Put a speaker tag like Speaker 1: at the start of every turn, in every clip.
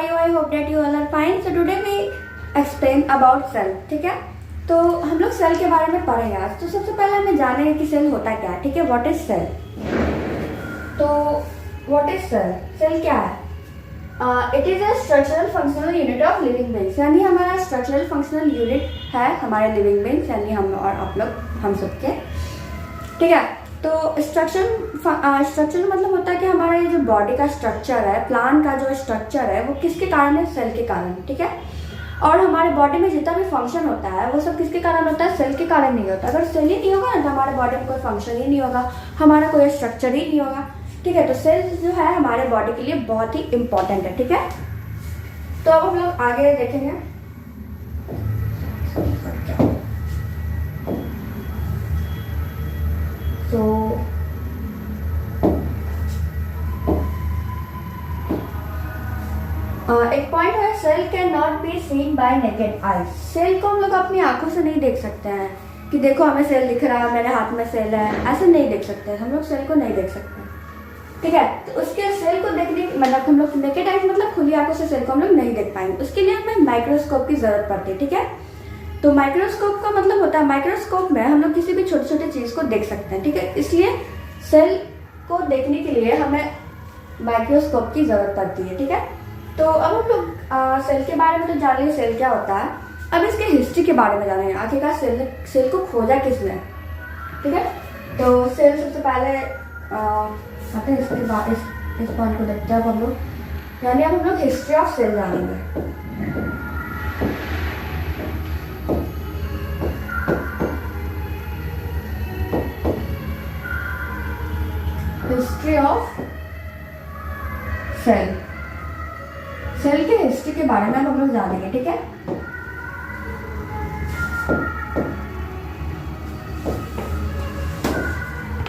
Speaker 1: are you? I hope that you all are fine. So today we explain about cell. ठीक है, तो हम लोग सेल के बारे में पढ़ेंगे आज. तो सबसे पहले हमें जानेंगे कि सेल होता क्या है. ठीक है, व्हाट इज सेल. तो व्हाट इज सेल? सेल क्या है? It is a structural functional unit of living beings. यानी हमारा स्ट्रक्चरल फंक्शनल यूनिट है हमारे लिविंग बींग्स, यानी हम और आप लोग, हम सबके. ठीक है, तो स्ट्रक्चर मतलब होता है कि हमारा ये जो बॉडी का स्ट्रक्चर है, प्लांट का जो स्ट्रक्चर है, वो किसके कारण है? सेल के कारण. ठीक है, और हमारे बॉडी में जितना भी फंक्शन होता है वो सब किसके कारण होता है? सेल के कारण नहीं होता. अगर सेल ही नहीं होगा ना तो हमारे बॉडी में कोई फंक्शन ही नहीं होगा, हमारा कोई स्ट्रक्चर ही नहीं होगा. ठीक है, तो सेल जो है हमारे बॉडी के लिए बहुत ही इंपॉर्टेंट है. ठीक है, तो अब हम लोग आगे देखेंगे. तो एक पॉइंट है, cell can not be seen by naked eyes. Cell को हम लोग अपनी आंखों से नहीं देख सकते हैं कि देखो हमें सेल दिख रहा है, मेरे हाथ में सेल है, ऐसे नहीं देख सकते. हम लोग सेल को नहीं देख सकते. ठीक है, तो उसके सेल को देखने मतलब हम लोग नेकेड आईज मतलब खुली आंखों से सेल को हम लोग नहीं देख पाएंगे. उसके लिए हमें माइक्रोस्कोप की जरूरत पड़ती है. ठीक है, तो माइक्रोस्कोप का मतलब होता है, माइक्रोस्कोप में हम लोग किसी भी छोटे छोटे चीज को देख सकते हैं. ठीक है, इसलिए सेल को देखने के लिए हमें माइक्रोस्कोप की जरूरत पड़ती है. ठीक है, तो अब हम लोग सेल के बारे में तो जान लिया सेल क्या होता है. अब इसके हिस्ट्री के बारे में जानेंगे, आखिरकार सेल को खोजा किसने. ठीक है, तो सेल सबसे पहले आते हैं इसके बाद इस पॉइंट को देखते हैं अब हम लोग, यानी अब हम लोग हिस्ट्री ऑफ सेल जानेंगे. History of cell. सेल के हिस्ट्री के बारे में हम लोग जानेंगे. ठीक है,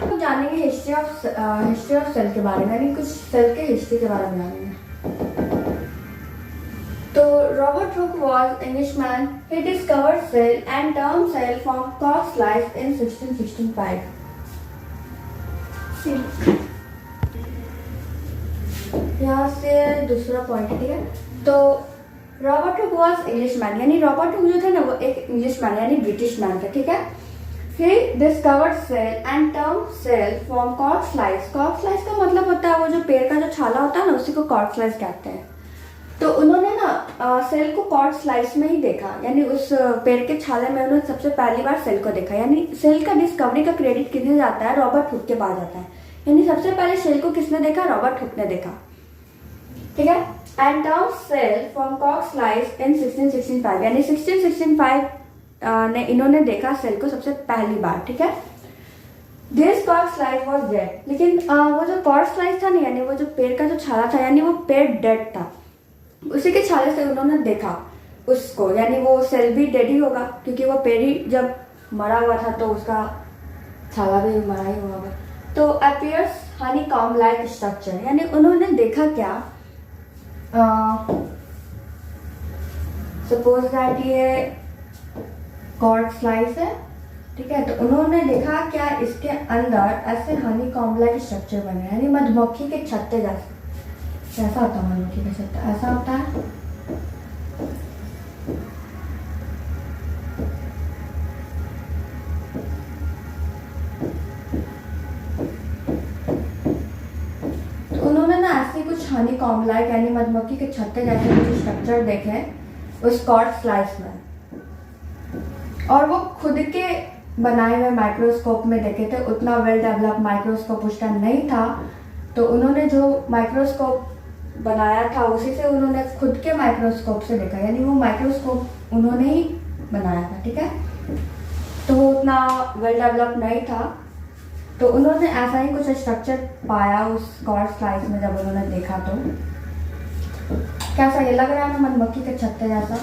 Speaker 1: हम जानेंगे हिस्ट्री ऑफ सेल के बारे में, यानी कुछ सेल के हिस्ट्री के बारे में जानेंगे. तो Robert Hooke was Englishman. He discovered cell and term cell from cox life इन 1665. यहाँ से दूसरा पॉइंट है. ठीक है, तो रॉबर्ट हुक वाज इंग्लिशमैन, यानी रॉबर्ट हुक जो थे ना वो एक इंग्लिशमैन यानी ब्रिटिश मैन थे. ठीक है, he discovered cell and term cell from cork slice. Cork slice का मतलब होता है वो जो पेड़ का जो छाला होता है ना, उसी को कॉर्क स्लाइस कहते हैं. तो उन्होंने ना सेल को कॉर्क स्लाइस में ही देखा, यानी उस पेड़ के छाले में उन्होंने सबसे पहली बार सेल को देखा. यानी सेल का डिस्कवरी का क्रेडिट किसने जाता है? रॉबर्ट हुक के पास जाता है. यानी सबसे पहले सेल को किसने देखा? रॉबर्ट हुक ने देखा. ठीक है, and term cell from cork's slice in 1665, यानी 1665 ने इन्होंने देखा सेल को सबसे पहली बार. ठीक है, this cork slice was dead. लेकिन वो जो कॉर्क स्लाइस था ना, यानी वो जो पेड़ का जो छाला था, यानी वो पेड़ डेड था, उसी के छाले से उन्होंने देखा उसको, यानी वो सेल भी डेड ही होगा क्योंकि वो पेड़ ही जब मरा हुआ था तो उसका छाला भी मरा ही हुआ. तो appears Honey comb like structure, यानी उन्होंने देखा क्या, सपोज दैट ये कॉर्क स्लाइस है. ठीक है, तो उन्होंने देखा क्या इसके अंदर ऐसे हनी कॉम्ब लाइक स्ट्रक्चर बने, यानी मधुमक्खी के छत्ते जैसा होता है. मधुमक्खी का छत्ता ऐसा होता है. कुछ हनी कॉम्ब लाइक यानी मधुमक्खी के छत्ते जैसे कुछ स्ट्रक्चर देखे उस कॉर्क स्लाइस में, और वो खुद के बनाए हुए माइक्रोस्कोप में देखे थे. उतना वेल डेवलप माइक्रोस्कोप उस टाइम नहीं था, तो उन्होंने जो माइक्रोस्कोप बनाया था उसी से उन्होंने खुद के माइक्रोस्कोप से देखा, यानी वो माइक्रोस्कोप उन्होंने ही बनाया था. ठीक है, तो वो उतना वेल डेवलप नहीं था, तो उन्होंने ऐसा ही कुछ स्ट्रक्चर पाया उस कॉर्क स्लाइस में. जब उन्होंने देखा तो कैसा ये लग रहा है ना, मधुमक्खी के छत्ते जैसा.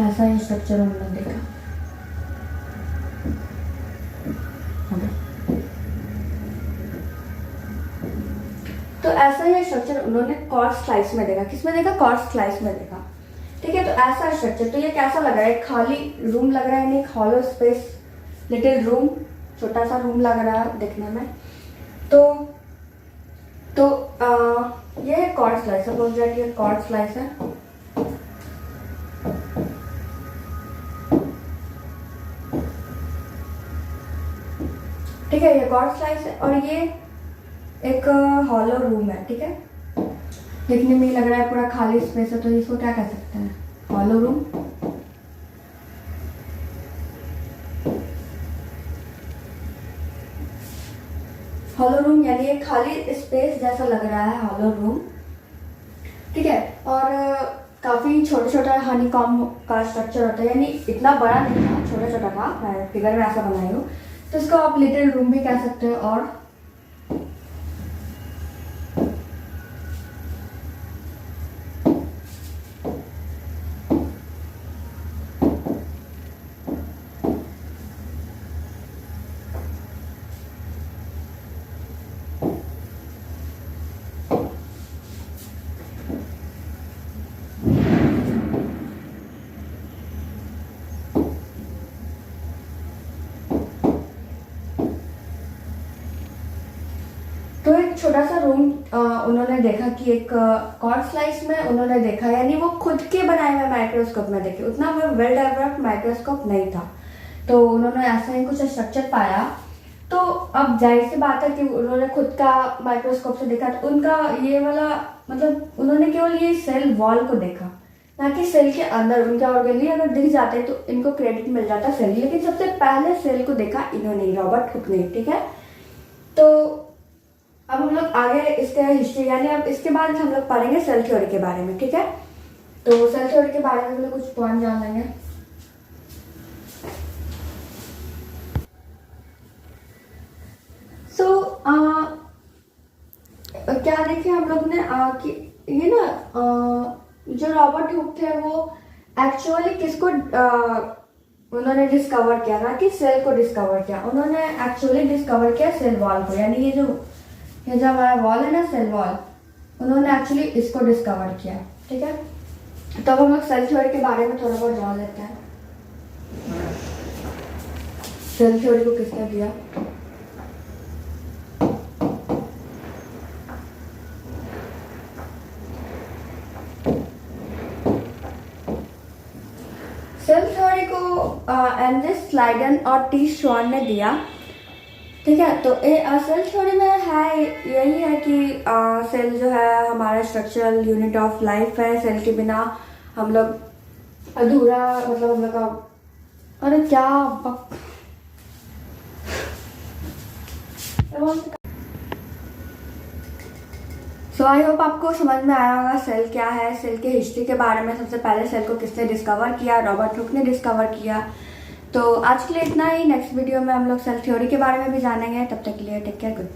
Speaker 1: ऐसा ही स्ट्रक्चर उन्होंने देखा. तो ऐसा ही स्ट्रक्चर उन्होंने कॉर्क स्लाइस में देखा. किसमें देखा? कॉर्क स्लाइस में देखा. ठीक है, तो ऐसा स्ट्रक्चर. तो ये कैसा लग रहा है? खाली रूम लग रहा है, नहीं हॉलो स्पेस लिटिल रूम. छोटा सा रूम लग रहा है देखने में। तो ये है कॉर्ड स्लाइस, सपोज दैट ये कॉर्ड स्लाइस है। ठीक है, ये कॉर्ड स्लाइस है और ये एक हॉलो रूम है। ठीक है, देखने में लग रहा है पूरा खाली स्पेस है, तो इसको क्या कह सकते हैं, हॉलो रूम। हॉलो रूम यानी एक खाली स्पेस जैसा लग रहा है हॉलो रूम। ठीक है, और काफी छोटा छोटा हनीकॉम्ब का स्ट्रक्चर होता है, यानी इतना बड़ा नहीं था, छोटा छोटा था, मैं फिगर में ऐसा बनाई हूँ, तो इसको आप लिटिल रूम भी कह सकते हो। और तो एक छोटा सा रूम उन्होंने देखा कि एक कॉर्ड स्लाइस में उन्होंने देखा, यानी वो खुद के बनाए हुए माइक्रोस्कोप में देखे, उतना वो वेल डेवलप्ड माइक्रोस्कोप नहीं था, तो उन्होंने ऐसा ही कुछ स्ट्रक्चर पाया। तो अब जाहिर सी बात है कि उन्होंने खुद का माइक्रोस्कोप से देखा, तो उनका ये वाला मतलब उन्होंने केवल ये सेल वॉल को देखा, ना कि सेल के अंदर। उनके ऑर्गेनली अगर दिख जाते तो इनको क्रेडिट मिल जाता सेल, लेकिन सबसे पहले सेल को देखा इन्होंने, रॉबर्ट हुक ने। ठीक है, तो अब हम लोग आगे इसके हिस्ट्री यानी अब इसके बाद हम लोग पढ़ेंगे सेल थ्योरी के बारे में। ठीक है, तो सेल थ्योरी के बारे में हम लोग कुछ पॉइंट जान लेंगे। सो क्या देखे हम लोग ने कि ये ना जो रॉबर्ट हुक थे वो एक्चुअली किसको उन्होंने डिस्कवर किया, ना कि सेल को डिस्कवर किया। उन्होंने एक्चुअली डिस्कवर किया सेल वॉल को, यानी ये जो हमारा वॉल है ना, सेल वॉल, उन्होंने एक्चुअली इसको डिस्कवर किया। ठीक है, तो अब हम लोग सेल थ्योरी के बारे में थोड़ा बहुत जान लेते हैं। सेल थ्योरी को किसने दिया? सेल थ्योरी को एंड्रिस स्लाइडन और टी श्वान ने दिया। ठीक है, तो सेल थ्योरी में है यही है कि सेल जो है हमारा स्ट्रक्चरल यूनिट ऑफ लाइफ है। सेल के बिना हम लोग अधूरा, मतलब हम लोग का, अरे क्या सो आई होप आपको समझ में आया होगा सेल क्या है, सेल के हिस्ट्री के बारे में। सबसे पहले सेल को किसने डिस्कवर किया? रॉबर्ट हुक ने डिस्कवर किया। तो आज के लिए इतना ही। नेक्स्ट वीडियो में हम लोग सेल थ्योरी के बारे में भी जानेंगे। तब तक के लिए टेक केयर, गुड।